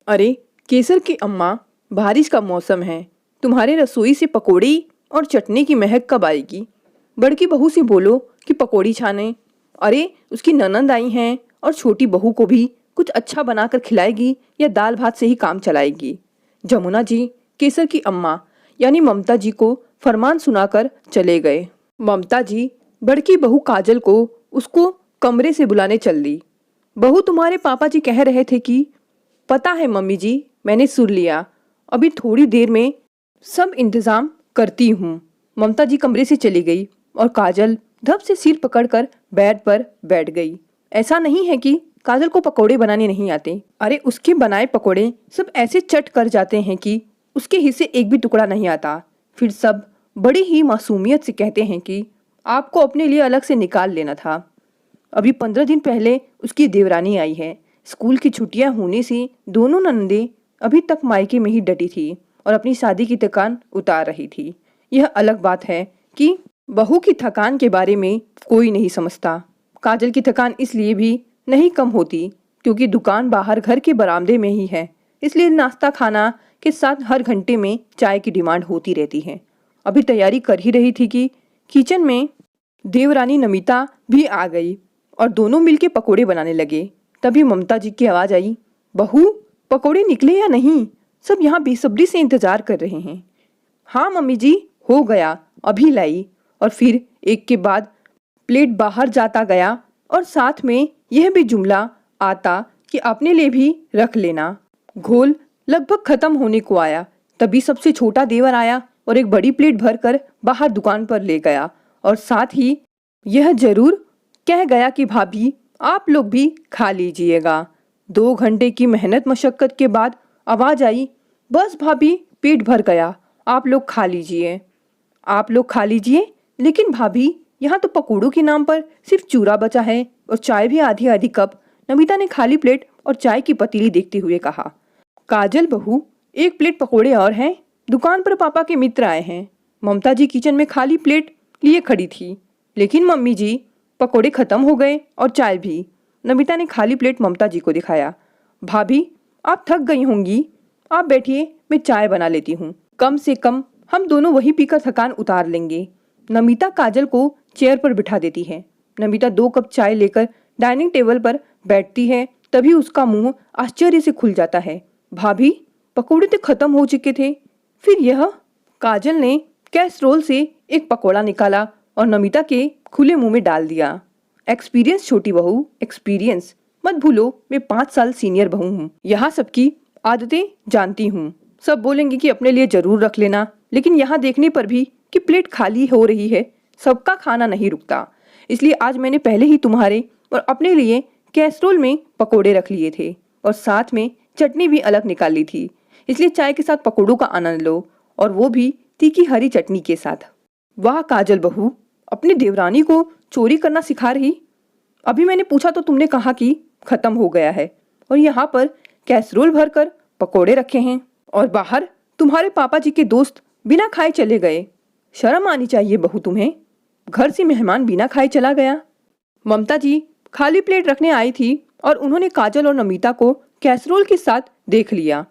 अरे केसर की अम्मा, बारिश का मौसम है, तुम्हारे रसोई से पकौड़ी और चटनी की महक कब आएगी। बड़की बहू से बोलो कि पकौड़ी छाने। अरे उसकी ननंद आई हैं और छोटी बहू को भी कुछ अच्छा बनाकर खिलाएगी या दाल भात से ही काम चलाएगी। जमुना जी केसर की अम्मा यानी ममता जी को फरमान सुनाकर चले गए। ममता जी बड़की बहू काजल को उसको कमरे से बुलाने चल दी। बहू, तुम्हारे पापा जी कह रहे थे कि। पता है मम्मी जी, मैंने सुन लिया, अभी थोड़ी देर में सब इंतजाम करती हूँ। ममता जी कमरे से चली गई और काजल धप से सिर पकड़कर बेड पर बैठ गई। ऐसा नहीं है कि काजल को पकोड़े बनाने नहीं आते। अरे उसके बनाए पकोड़े सब ऐसे चट कर जाते हैं कि उसके हिस्से एक भी टुकड़ा नहीं आता। फिर सब बड़ी ही मासूमियत से कहते हैं कि आपको अपने लिए अलग से निकाल लेना था। अभी 15 दिन पहले उसकी देवरानी आई है। स्कूल की छुट्टियां होने से दोनों ननदें अभी तक मायके में ही डटी थी और अपनी शादी की थकान उतार रही थी। यह अलग बात है कि बहू की थकान के बारे में कोई नहीं समझता। काजल की थकान इसलिए भी नहीं कम होती क्योंकि दुकान बाहर घर के बरामदे में ही है, इसलिए नाश्ता खाना के साथ हर घंटे में चाय की डिमांड होती रहती है। अभी तैयारी कर ही रही थी कि किचन में देवरानी नमिता भी आ गई और दोनों मिलके पकोड़े बनाने लगे। तभी ममता जी की आवाज़ आई, बहू पकोड़े निकले या नहीं? सब यहाँ बेसब्री से इंतजार कर रहे हैं। हाँ मम्मी जी, हो गया, अभी लाई। और फिर एक के बाद प्लेट बाहर जाता गया और साथ में यह भी जुमला आता कि अपने लिए भी रख लेना। घोल लगभग खत्म होने को आया, तभी सबसे छोटा देवर आया और एक बड़ी प्लेट भरकर बाहर दुकान पर ले गया और साथ ही यह जरूर कह गया कि भाभी आप लोग भी खा लीजिएगा। 2 घंटे की मेहनत मशक्कत के बाद आवाज आई, बस भाभी पेट भर गया, आप लोग खा लीजिए। आप लोग खा लीजिए, लेकिन भाभी यहाँ तो पकौड़ों के नाम पर सिर्फ चूरा बचा है और चाय भी आधी आधी कप। नमिता ने खाली प्लेट और चाय की पतीली देखते हुए कहा। काजल बहू, एक प्लेट पकौड़े और हैं, दुकान पर पापा के मित्र आए हैं। ममता जी किचन में खाली प्लेट लिए खड़ी थी। लेकिन मम्मी जी पकोड़े खत्म हो गए और चाय भी। नमिता ने खाली प्लेट ममता जी को दिखाया। भाभी आप थक गई होंगी, आप बैठिए, मैं चाय बना लेती हूँ। कम से कम हम दोनों वही पीकर थकान उतार लेंगे। नमिता काजल को चेयर पर बिठा देती है। नमिता 2 कप चाय लेकर डाइनिंग टेबल पर बैठती है। तभी उसका मुंह आश्चर्य से खुल जाता है। भाभी पकोड़े तो खत्म हो चुके थे, फिर यह? काजल ने कैसरोल से एक पकोड़ा निकाला और नमिता के खुले मुंह में डाल दिया। एक्सपीरियंस छोटी बहू, एक्सपीरियंस मत भूलो, मैं 5 साल सीनियर बहू हूँ, यहाँ सबकी आदतें जानती हूँ। सब बोलेंगे कि अपने लिए जरूर रख लेना, लेकिन यहाँ देखने पर भी कि प्लेट खाली हो रही है, सबका खाना नहीं रुकता। इसलिए आज मैंने पहले ही तुम्हारे और अपने लिए कैसरोल में पकोड़े रख लिए थे और साथ में चटनी भी अलग निकाल ली थी। इसलिए चाय के साथ पकोड़ों का आनंद लो, और वो भी तीखी हरी चटनी के साथ। वाह काजल बहू, अपनी देवरानी को चोरी करना सिखा रही। अभी मैंने पूछा तो तुमने कहा कि खत्म हो गया है, और यहाँ पर कैसरोल भरकर पकोड़े रखे हैं और बाहर तुम्हारे पापा जी के दोस्त बिना खाए चले गए। शर्म आनी चाहिए बहू तुम्हें, घर से मेहमान बिना खाए चला गया। ममता जी खाली प्लेट रखने आई थी और उन्होंने काजल और नमिता को कैसरोल के साथ देख लिया।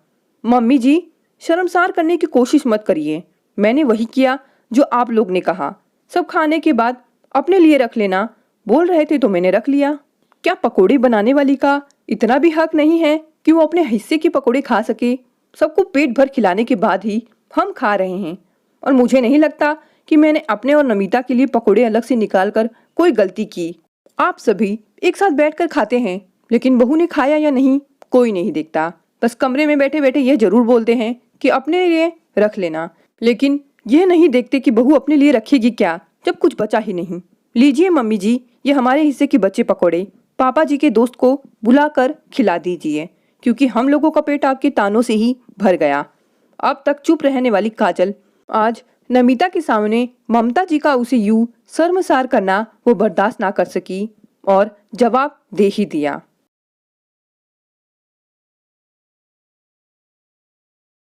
मम्मी जी शर्मसार करने की कोशिश मत करिए, मैंने वही किया जो आप लोग ने कहा। सब खाने के बाद अपने लिए रख लेना बोल रहे थे तो मैंने रख लिया। क्या पकोड़े बनाने वाली का इतना भी हक नहीं है कि वो अपने हिस्से के पकोड़े खा सके? सबको पेट भर खिलाने के बाद ही हम खा रहे हैं, और मुझे नहीं लगता कि मैंने अपने और नमिता के लिए पकोड़े अलग से निकाल कर कोई गलती की। आप सभी एक साथ बैठकर खाते हैं, लेकिन बहू ने खाया या नहीं कोई नहीं देखता। बस कमरे में बैठे बैठे यह जरूर बोलते हैं कि अपने लिए रख लेना, लेकिन यह नहीं देखते कि बहू अपने लिए रखेगी क्या जब कुछ बचा ही नहीं। लीजिए मम्मी जी, ये हमारे हिस्से के बचे पकोड़े पापा जी के दोस्त को बुलाकर खिला दीजिए, क्योंकि हम लोगों का पेट आपके तानों से ही भर गया। अब तक चुप रहने वाली काजल आज नमिता के सामने ममता जी का उसे यूं शर्मसार करना वो बर्दाश्त ना कर सकी और जवाब दे ही दिया।